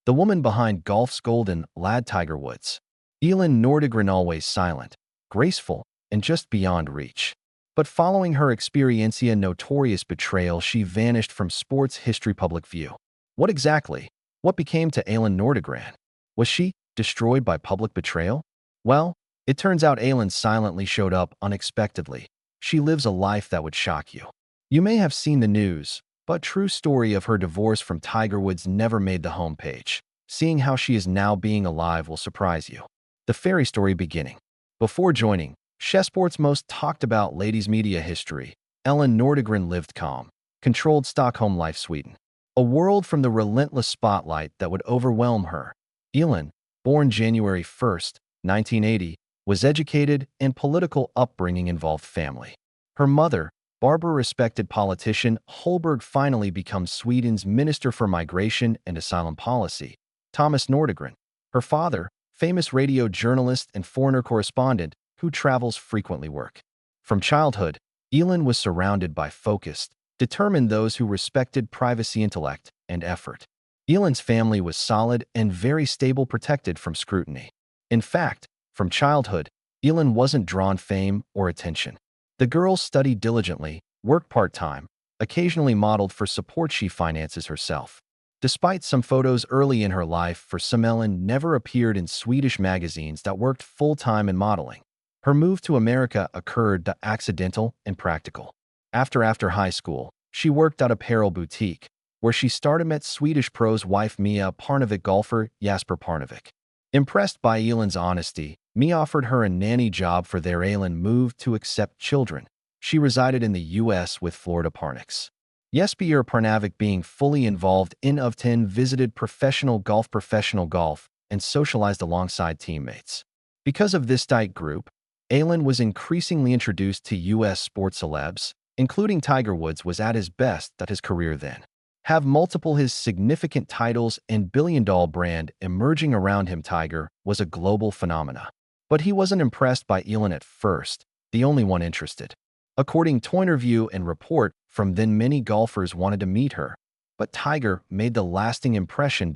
the woman behind golf's golden lad Tiger Woods. Elin Nordegren always silent, graceful, and just beyond reach. But following her experiencia notorious betrayal, she vanished from sports history public view. What exactly? What became to Elin Nordegren? Was she destroyed by public betrayal? Well, it turns out Elin silently showed up unexpectedly. She lives a life that would shock you. You may have seen the news, but true story of her divorce from Tiger Woods never made the homepage. Seeing how she is now being alive will surprise you. The fairy story beginning. Before joining chessport's most talked about ladies media history, Elin Nordegren lived calm, controlled Stockholm life Sweden. A world from the relentless spotlight that would overwhelm her. Elin, born January 1st, 1980, was educated and political upbringing involved family. Her mother, Barbara, respected politician Holberg, finally becomes Sweden's Minister for Migration and Asylum Policy, Thomas Nordegren. Her father, famous radio journalist and foreigner correspondent who travels frequently work. From childhood, Elin was surrounded by focused, determined those who respected privacy, intellect, and effort. Elin's family was solid and very stable, protected from scrutiny. In fact, from childhood, Elin wasn't drawn fame or attention. The girl studied diligently, worked part-time, occasionally modeled for support she finances herself. Despite some photos early in her life for some, Elin never appeared in Swedish magazines that worked full-time in modeling. Her move to America occurred accidental and practical. After high school, she worked at a apparel boutique, where she started met Swedish pro's wife Mia Parnevik golfer Jasper Parnevik. Impressed by Elin's honesty, Mia offered her a nanny job for their. Elin moved to accept children. She resided in the U.S. with Florida Parniks. Jesper Parnevik, being fully involved in of 10, visited professional golf, and socialized alongside teammates. Because of this tight group, Elin was increasingly introduced to U.S. sports celebs, including Tiger Woods was at his best at his career then. Have multiple his significant titles and billion-dollar brand emerging around him. Tiger was a global phenomena. But he wasn't impressed by Elin at first, the only one interested. According to an interview and report from then, many golfers wanted to meet her, but Tiger made the lasting impression.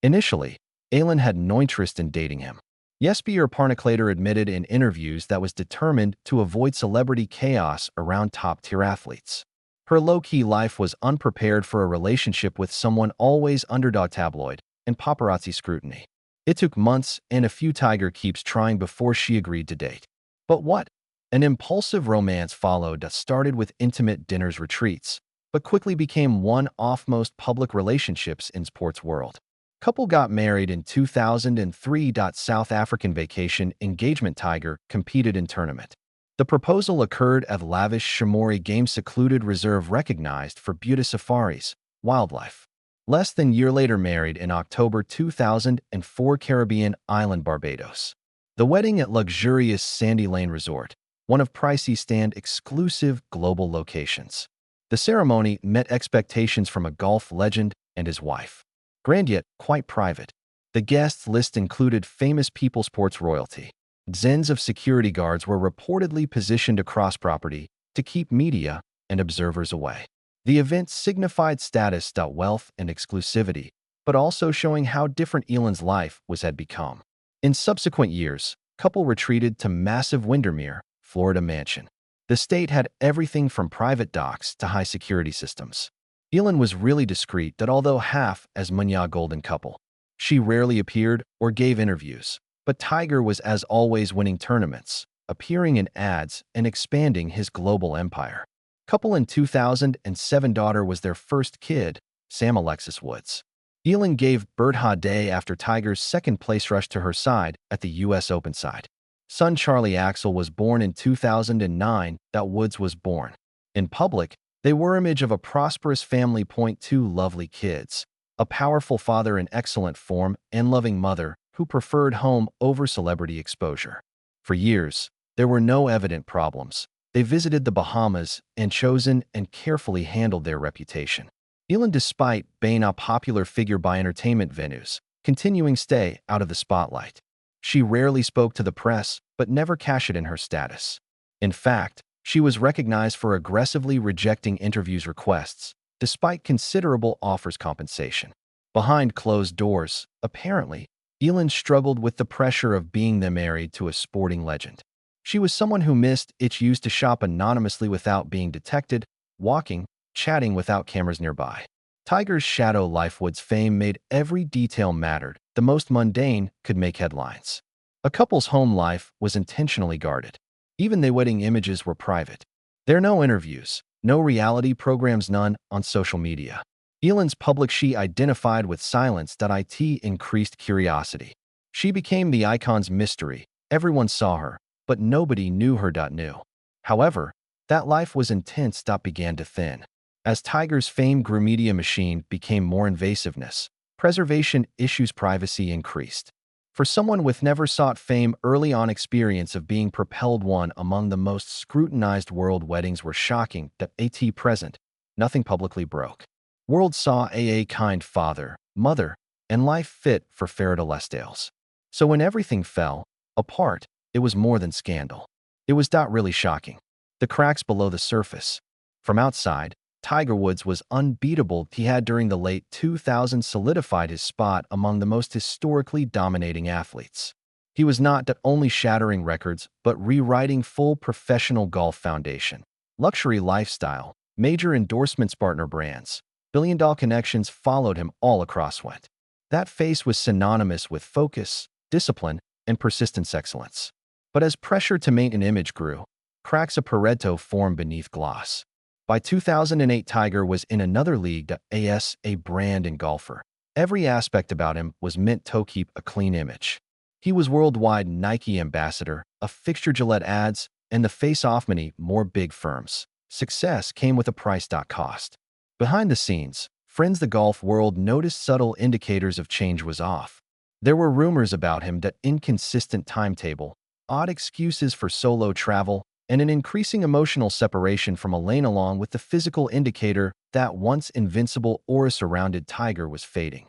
Initially, Elin had no interest in dating him. Jesper Parnevik later admitted in interviews that was determined to avoid celebrity chaos around top-tier athletes. Her low-key life was unprepared for a relationship with someone always underdog tabloid and paparazzi scrutiny. It took months and a few Tiger keeps trying before she agreed to date. But what? An impulsive romance followed that started with intimate dinners, retreats, but quickly became one of most public relationships in sports world. Couple got married in 2003. South African vacation engagement. Tiger competed in tournament. The proposal occurred at lavish Shamori Game secluded reserve recognized for beauty safaris, wildlife. Less than a year later, married in October 2004, Caribbean island Barbados. The wedding at luxurious Sandy Lane Resort, one of pricey stand exclusive global locations. The ceremony met expectations from a golf legend and his wife. Grand yet quite private. The guests list included famous people, sports royalty. Dozens of security guards were reportedly positioned across property to keep media and observers away. The event signified status, wealth, and exclusivity, but also showing how different Elin's life had become. In subsequent years, couple retreated to massive Windermere, Florida mansion. The state had everything from private docks to high security systems. Elin was really discreet, although half as Munya golden couple. She rarely appeared or gave interviews, but Tiger was as always winning tournaments, appearing in ads, and expanding his global empire. Couple in 2007, daughter was their first kid, Sam Alexis Woods. Elin gave birth a day after Tiger's second-place rush to her side at the U.S. Open side. Son Charlie Axel was born in 2009. Woods was born. In public, they were image of a prosperous family. Two lovely kids, a powerful father in excellent form, and loving mother who preferred home over celebrity exposure. For years, there were no evident problems. They visited the Bahamas and chosen and carefully handled their reputation. Elin, despite being a popular figure by entertainment venues, continuing stay out of the spotlight. She rarely spoke to the press, but never cashed in her status. In fact, she was recognized for aggressively rejecting interviews requests, despite considerable offers compensation. Behind closed doors, apparently, Elin struggled with the pressure of being the married to a sporting legend. She was someone who missed it used to shop anonymously without being detected, walking, chatting without cameras nearby. Tiger's shadow life. Wood's fame made every detail mattered. The most mundane could make headlines. A couple's home life was intentionally guarded. Even their wedding images were private. There are no interviews, no reality programs, none on social media. Elin's public she identified with silence. It increased curiosity. She became the icon's mystery. Everyone saw her, but nobody knew her. Knew. However, that life was intense. Began to thin. As Tiger's fame grew, media machine became more invasiveness. Preservation issues, privacy increased. For someone with never sought fame early on, experience of being propelled one among the most scrutinized world weddings were shocking. At present, nothing publicly broke. World saw a kind father, mother, and life fit for Farida Lesdales. So when everything fell apart, it was more than scandal. It was really shocking. The cracks below the surface. From outside, Tiger Woods was unbeatable. He had during the late 2000s solidified his spot among the most historically dominating athletes. He was not only shattering records, but rewriting full professional golf foundation. Luxury lifestyle, major endorsements, partner brands, billion-dollar connections followed him all across. Went. That face was synonymous with focus, discipline, and persistence excellence. But as pressure to maintain an image grew, cracks of Pareto formed beneath gloss. By 2008, Tiger was in another league. As a brand and golfer, every aspect about him was meant to keep a clean image. He was worldwide Nike ambassador, a fixture Gillette ads, and the face-off many more big firms. Success came with a price. Cost. Behind the scenes, friends the golf world noticed subtle indicators of change was off. There were rumors about him. Inconsistent timetable, odd excuses for solo travel, and an increasing emotional separation from Elaine, along with the physical indicator that once invincible aura surrounded Tiger was fading.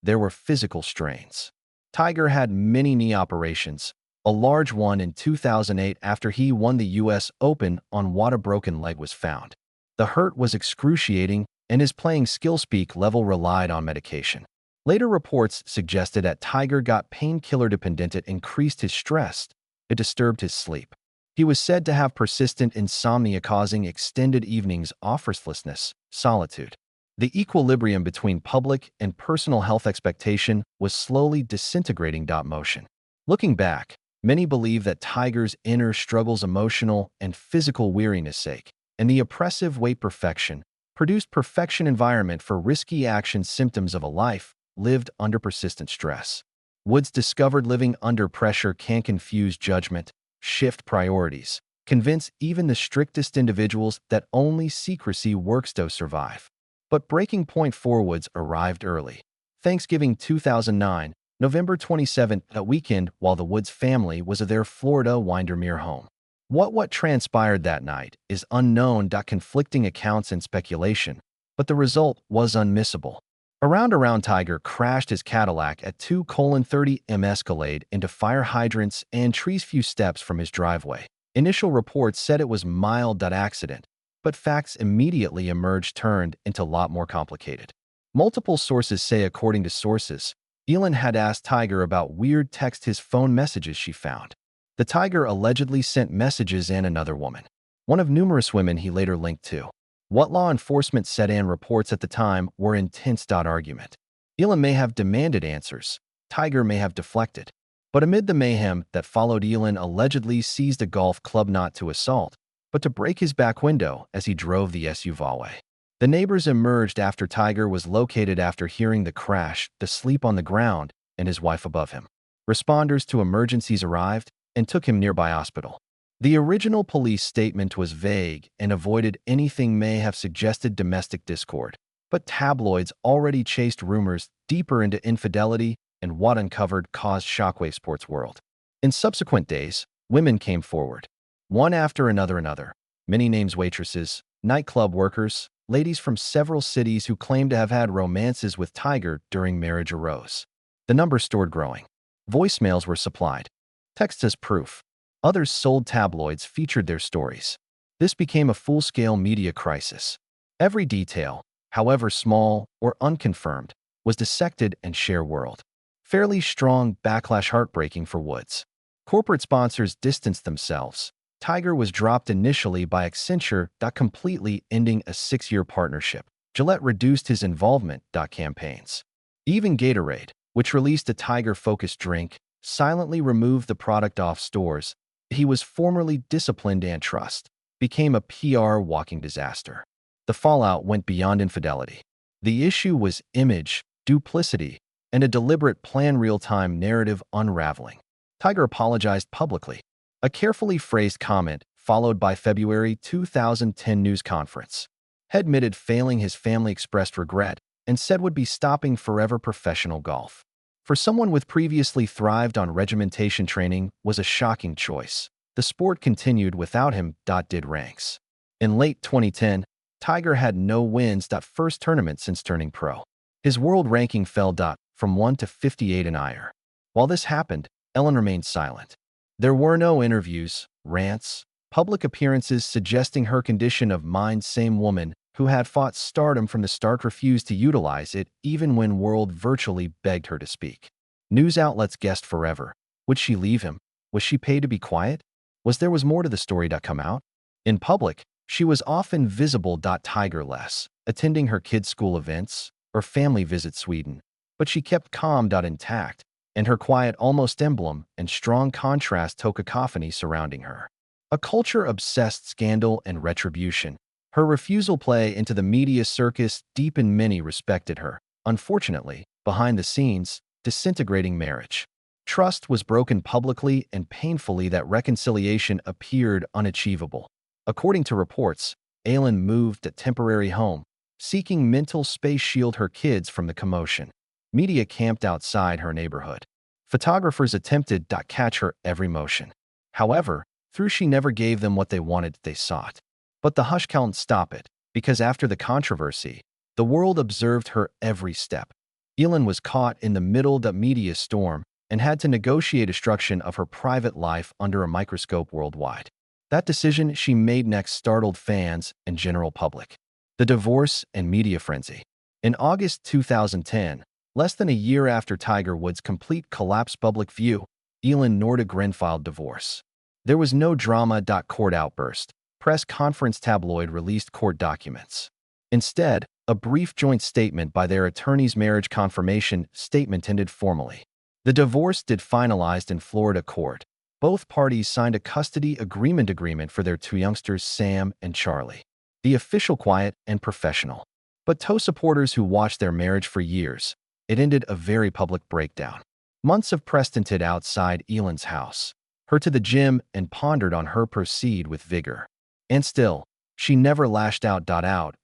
There were physical strains. Tiger had many knee operations, a large one in 2008 after he won the U.S. Open on what a broken leg was found. The hurt was excruciating, and his playing skills peak level relied on medication. Later reports suggested that Tiger got painkiller dependent. It increased his stress. It disturbed his sleep. He was said to have persistent insomnia causing extended evenings of restlessness, solitude. The equilibrium between public and personal health expectation was slowly disintegrating. Motion. Looking back, many believe that Tiger's inner struggles, emotional and physical weariness sake, and the oppressive weight perfection, produced perfection environment for risky action, symptoms of a life lived under persistent stress. Woods discovered living under pressure can confuse judgment, shift priorities, convince even the strictest individuals that only secrecy works to survive. But breaking point for Woods arrived early. Thanksgiving 2009, November 27th, a weekend while the Woods family was at their Florida Windermere home. What transpired that night is unknown. Conflicting accounts and speculation, but the result was unmissable. Around Tiger crashed his Cadillac at 2:30 m. Escalade into fire hydrants and trees few steps from his driveway. Initial reports said it was mild accident, but facts immediately emerged turned into a lot more complicated. Multiple sources say, according to sources, Elin had asked Tiger about weird text his phone messages she found. The Tiger allegedly sent messages and another woman, one of numerous women he later linked to. What law enforcement said and reports at the time were intense. Argument. Elin may have demanded answers. Tiger may have deflected. But amid the mayhem that followed, Elin allegedly seized a golf club not to assault, but to break his back window as he drove the SUV away. The neighbors emerged after Tiger was located after hearing the crash, asleep on the ground, and his wife above him. Responders to emergencies arrived and took him nearby hospital. The original police statement was vague and avoided anything may have suggested domestic discord, but tabloids already chased rumors deeper into infidelity, and what uncovered caused shockwave sports world. In subsequent days, women came forward, one after another. Many names: waitresses, nightclub workers, ladies from several cities who claimed to have had romances with Tiger during marriage arose. The number stored growing. Voicemails were supplied. Text as proof. Others sold tabloids featured their stories. This became a full-scale media crisis. Every detail, however small or unconfirmed, was dissected and share world. Fairly strong backlash heartbreaking for Woods. Corporate sponsors distanced themselves. Tiger was dropped initially by Accenture, completely ending a 6-year partnership. Gillette reduced his involvement. Campaigns. Even Gatorade, which released a Tiger-focused drink, silently removed the product off stores. He was formerly disciplined and trust, became a PR walking disaster. The fallout went beyond infidelity. The issue was image, duplicity, and a deliberate plan real-time narrative unraveling. Tiger apologized publicly. A carefully phrased comment followed by February 2010 news conference. He admitted failing his family, expressed regret, and said would be stopping forever professional golf. For someone with previously thrived on regimentation training was a shocking choice. The sport continued without him. Did ranks. In late 2010, Tiger had no wins. First tournament since turning pro. His world ranking fell. From 1 to 58 in ire. While this happened, Ellen remained silent. There were no interviews, rants, public appearances suggesting her condition of mind. Same woman who had fought stardom from the start refused to utilize it even when world virtually begged her to speak. News outlets guessed forever. Would she leave him? Was she paid to be quiet? Was more to the story. Come out? In public, she was often visible. Tiger less, attending her kids' school events or family visit Sweden. But she kept calm. Intact, and her quiet almost emblem and strong contrast to cacophony surrounding her. A culture obsessed scandal and retribution. Her refusal play into the media circus deepened. Many respected her. Unfortunately, behind the scenes, disintegrating marriage. Trust was broken publicly and painfully. That reconciliation appeared unachievable. According to reports, Ellen moved to temporary home, seeking mental space shield her kids from the commotion. Media camped outside her neighborhood. Photographers attempted to catch her every motion. However, she never gave them what they wanted. They sought. But the hush couldn't stop it, because after the controversy, the world observed her every step. Ellen was caught in the middle of the media storm and had to negotiate destruction of her private life under a microscope worldwide. That decision she made next startled fans and general public. The divorce and media frenzy. In August 2010, less than a year after Tiger Woods' complete collapse public view, Ellen Nordegren filed divorce. There was no drama. Court outburst. Press conference. Tabloid released court documents. Instead, a brief joint statement by their attorneys. Marriage confirmation statement ended formally. The divorce did finalized in Florida court. Both parties signed a custody agreement for their 2 youngsters, Sam and Charlie. The official quiet and professional. But to supporters who watched their marriage for years, it ended a very public breakdown. Months of press tinted outside Ellen's house, her to the gym, and pondered on her proceed with vigor. And still, she never lashed out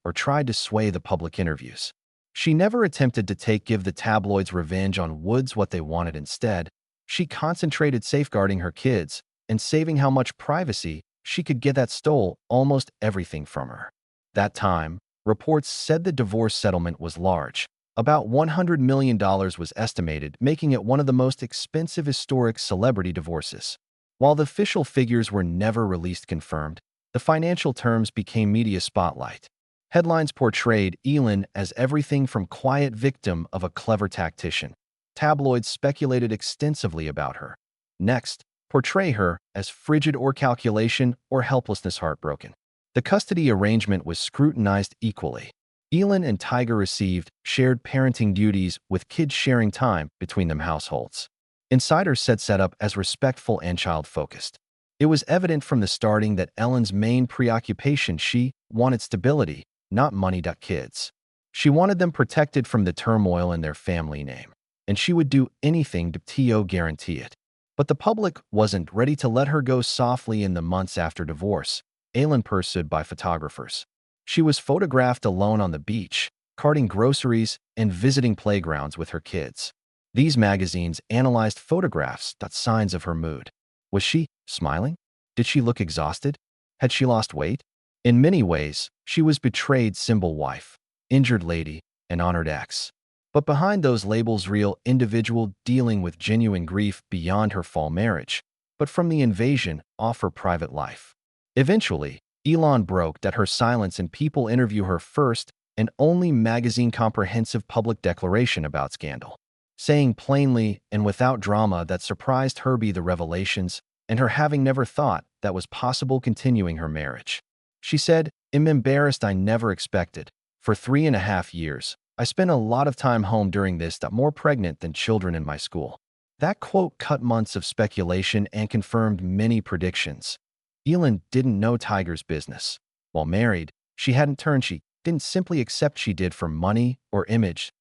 or tried to sway the public interviews. She never attempted to give the tabloids revenge on Woods what they wanted. Instead, she concentrated safeguarding her kids and saving how much privacy she could get that stole almost everything from her. That time, reports said the divorce settlement was large. About $100 million was estimated, making it one of the most expensive historic celebrity divorces. While the official figures were never released confirmed, the financial terms became media spotlight. Headlines portrayed Ellen as everything from quiet victim of a clever tactician. Tabloids speculated extensively about her. Next, portray her as frigid or calculation or helplessness heartbroken. The custody arrangement was scrutinized equally. Ellen and Tiger received shared parenting duties with kids sharing time between them households. Insiders said set up as respectful and child-focused. It was evident from the starting that Ellen's main preoccupation she wanted stability, not money. Kids. She wanted them protected from the turmoil in their family name, and she would do anything to guarantee it. But the public wasn't ready to let her go softly. In the months after divorce, Ellen pursued by photographers. She was photographed alone on the beach, carting groceries, and visiting playgrounds with her kids. These magazines analyzed photographs. Signs of her mood. Was she smiling? Did she look exhausted? Had she lost weight? In many ways, she was betrayed symbol wife, injured lady, and honored ex. But behind those labels, real individual dealing with genuine grief beyond her fall marriage, but from the invasion of her private life. Eventually, Ellen broke her silence and people interview her first and only magazine comprehensive public declaration about scandal, saying plainly and without drama that surprised her be the revelations and her having never thought that was possible continuing her marriage. She said, "I'm embarrassed I never expected. For 3.5 years, I spent a lot of time home during this that more pregnant than children in my school." That quote cut months of speculation and confirmed many predictions. Elin didn't know Tiger's business. While married, she hadn't turned. She didn't simply accept she did for money or image,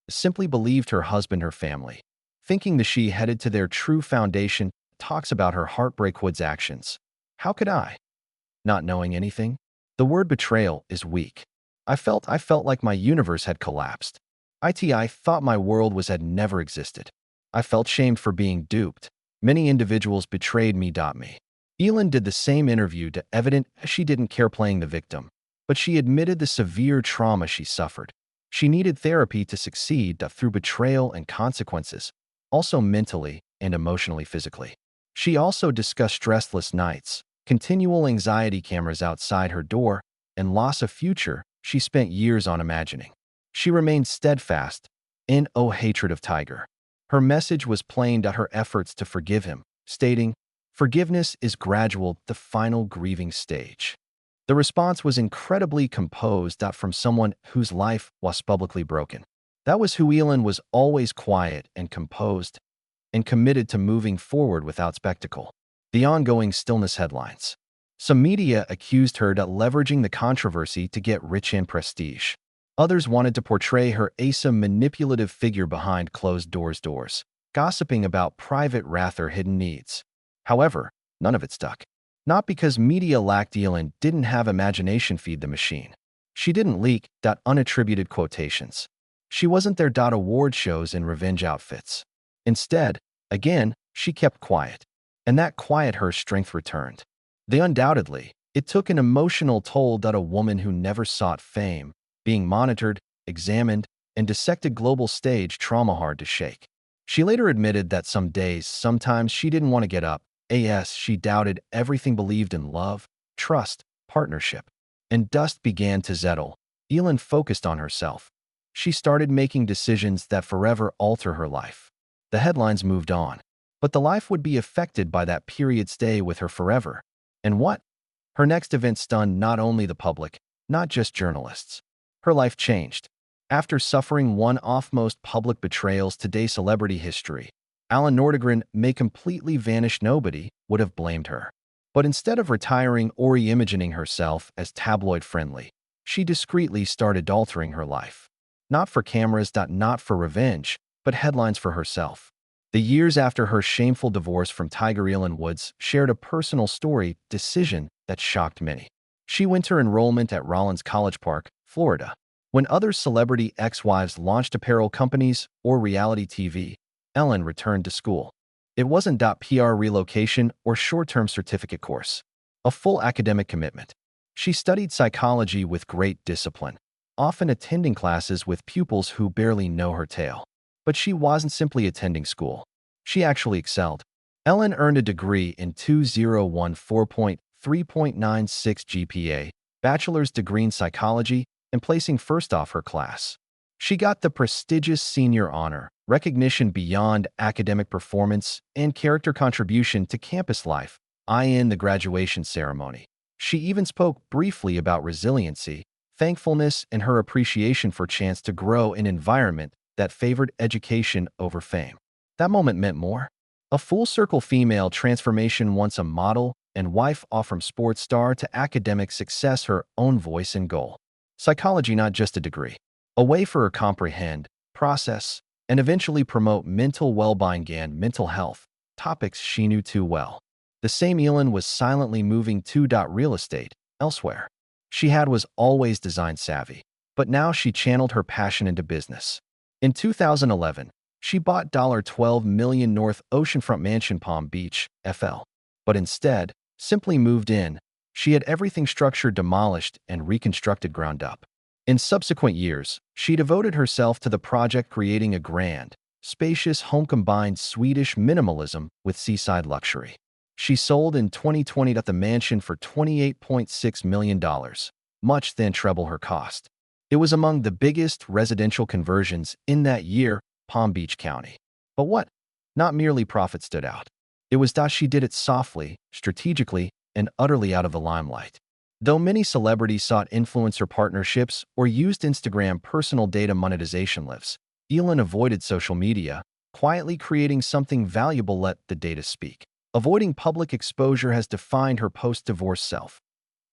simply believed her husband, her family. Thinking the she headed to their true foundation, talks about her heartbreak Wood's actions. How could I? Not knowing anything? The word betrayal is weak. I felt like my universe had collapsed. I thought my world had never existed. I felt shamed for being duped. Many individuals betrayed me. Elin did the same interview to evident she didn't care playing the victim, but she admitted the severe trauma she suffered. She needed therapy to succeed through betrayal and consequences, also mentally and emotionally physically. She also discussed stressless nights, continual anxiety cameras outside her door, and loss of future she spent years on imagining. She remained steadfast in hatred of Tiger. Her message was plain to her efforts to forgive him, stating, "Forgiveness is gradual, the final grieving stage." The response was incredibly composed from someone whose life was publicly broken. That was who Elin was, always quiet and composed, and committed to moving forward without spectacle. The ongoing stillness headlines. Some media accused her of leveraging the controversy to get rich and prestige. Others wanted to portray her as a manipulative figure behind closed doors, gossiping about private wrath or hidden needs. However, none of it stuck. Not because media lacked. Elin didn't have imagination. Feed the machine. She didn't leak unattributed quotations. She wasn't there. Award shows in revenge outfits. Instead, again, she kept quiet. And that quiet her strength returned. Undoubtedly, it took an emotional toll. A woman who never sought fame, being monitored, examined, and dissected global stage trauma hard to shake. She later admitted that some days, sometimes she didn't want to get up. She doubted everything, believed in love, trust, partnership. And dust began to settle. Elin focused on herself. She started making decisions that forever alter her life. The headlines moved on, but the life would be affected by that period. Stay with her forever. And what? Her next event stunned not only the public, not just journalists. Her life changed. After suffering one of most public betrayals today celebrity history, Alan Nordegren may completely vanish. Nobody would have blamed her. But instead of retiring or reimagining herself as tabloid-friendly, she discreetly started altering her life. Not for cameras, not for revenge, but headlines for herself. The years after her shameful divorce from Tiger, Elin Woods shared a personal decision that shocked many. She went to enrollment at Rollins College Park, Florida. When other celebrity ex-wives launched apparel companies or reality TV, Ellen returned to school. It wasn't PR relocation or short-term certificate course. A full academic commitment. She studied psychology with great discipline, often attending classes with pupils who barely know her tale. But she wasn't simply attending school. She actually excelled. Ellen earned a degree in 2014.3.96 GPA, bachelor's degree in psychology, and placing first off her class. She got the prestigious senior honor, recognition beyond academic performance, and character contribution to campus life, in the graduation ceremony. She even spoke briefly about resiliency, thankfulness, and her appreciation for chance to grow in an environment that favored education over fame. That moment meant more. A full-circle female transformation, once a model and wife, off from sports star to academic success, her own voice and goal. Psychology, not just a degree. A way for her to comprehend, process, and eventually promote mental well-being and mental health, topics she knew too well. The same Elin was silently moving to real estate elsewhere. She was always design savvy, but now she channeled her passion into business. In 2011, she bought $12 million North Oceanfront Mansion, Palm Beach, FL. But instead, simply moved in. She had everything structured, demolished, and reconstructed ground up. In subsequent years, she devoted herself to the project, creating a grand, spacious home combined Swedish minimalism with seaside luxury. She sold in 2020 the mansion for $28.6 million, much than treble her cost. It was among the biggest residential conversions in that year, Palm Beach County. But what? Not merely profit stood out. It was that she did it softly, strategically, and utterly out of the limelight. Though many celebrities sought influencer partnerships or used Instagram personal data monetization lifts, Elin avoided social media, quietly creating something valuable. Let the data speak. Avoiding public exposure has defined her post-divorce self.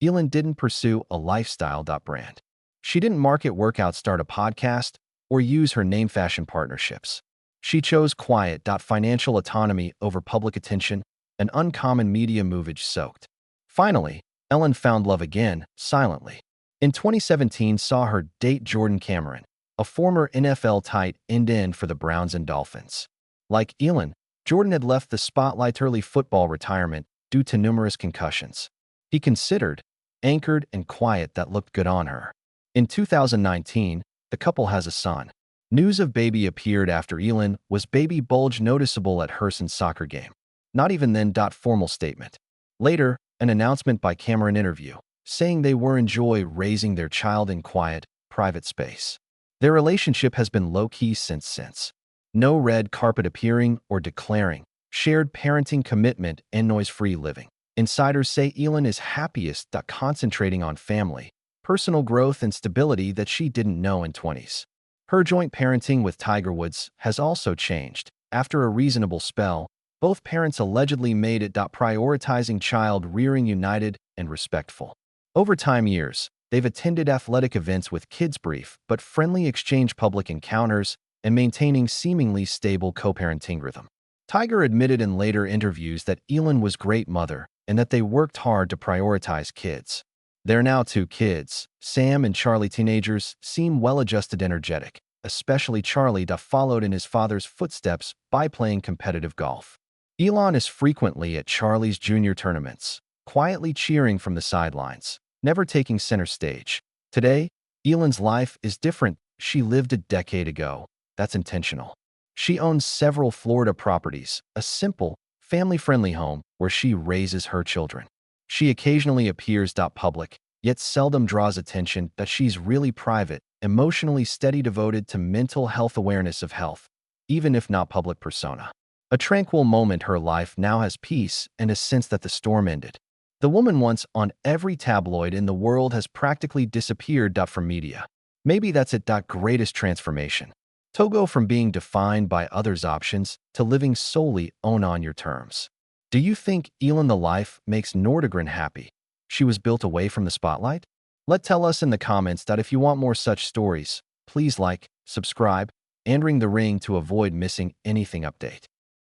Elin didn't pursue a lifestyle brand. She didn't market workouts, start a podcast, or use her name fashion partnerships. She chose quiet financial autonomy over public attention, an uncommon media movage soaked. Finally, Ellen found love again, silently. In 2017, saw her date Jordan Cameron, a former NFL tight end for the Browns and Dolphins. Like Elin, Jordan had left the spotlight early football retirement due to numerous concussions. He considered, anchored, and quiet that looked good on her. In 2019, the couple has a son. News of baby appeared after Elin was baby bulge noticeable at Herson's soccer game. Not even then. Formal statement. Later, an announcement by Cameron interview, saying they were enjoy raising their child in quiet, private space. Their relationship has been low-key since. No red carpet appearing or declaring, shared parenting commitment and noise-free living. Insiders say Elin is happiest concentrating on family, personal growth and stability that she didn't know in 20s. Her joint parenting with Tiger Woods has also changed. After a reasonable spell, both parents allegedly made it prioritizing child rearing united and respectful. Over time years, they've attended athletic events with kids brief but friendly exchange public encounters and maintaining seemingly stable co-parenting rhythm. Tiger admitted in later interviews that Elin was great mother and that they worked hard to prioritize kids. They're now 2 kids, Sam and Charlie. Teenagers seem well-adjusted, energetic, especially Charlie followed in his father's footsteps by playing competitive golf. Elin is frequently at Charlie's junior tournaments, quietly cheering from the sidelines, never taking center stage. Today, Elin's life is different. She lived a decade ago. That's intentional. She owns several Florida properties, a simple, family-friendly home where she raises her children. She occasionally appears public, yet seldom draws attention. That she's really private, emotionally steady, devoted to mental health, awareness of health, even if not public persona. A tranquil moment. Her life now has peace and a sense that the storm ended. The woman once on every tabloid in the world has practically disappeared from media. Maybe that's it. Greatest transformation. To go from being defined by others' options to living solely on your terms. Do you think Elin the life makes Nordegren happy? She was built away from the spotlight? Tell us in the comments that if you want more such stories, please like, subscribe, and ring the ring to avoid missing anything update.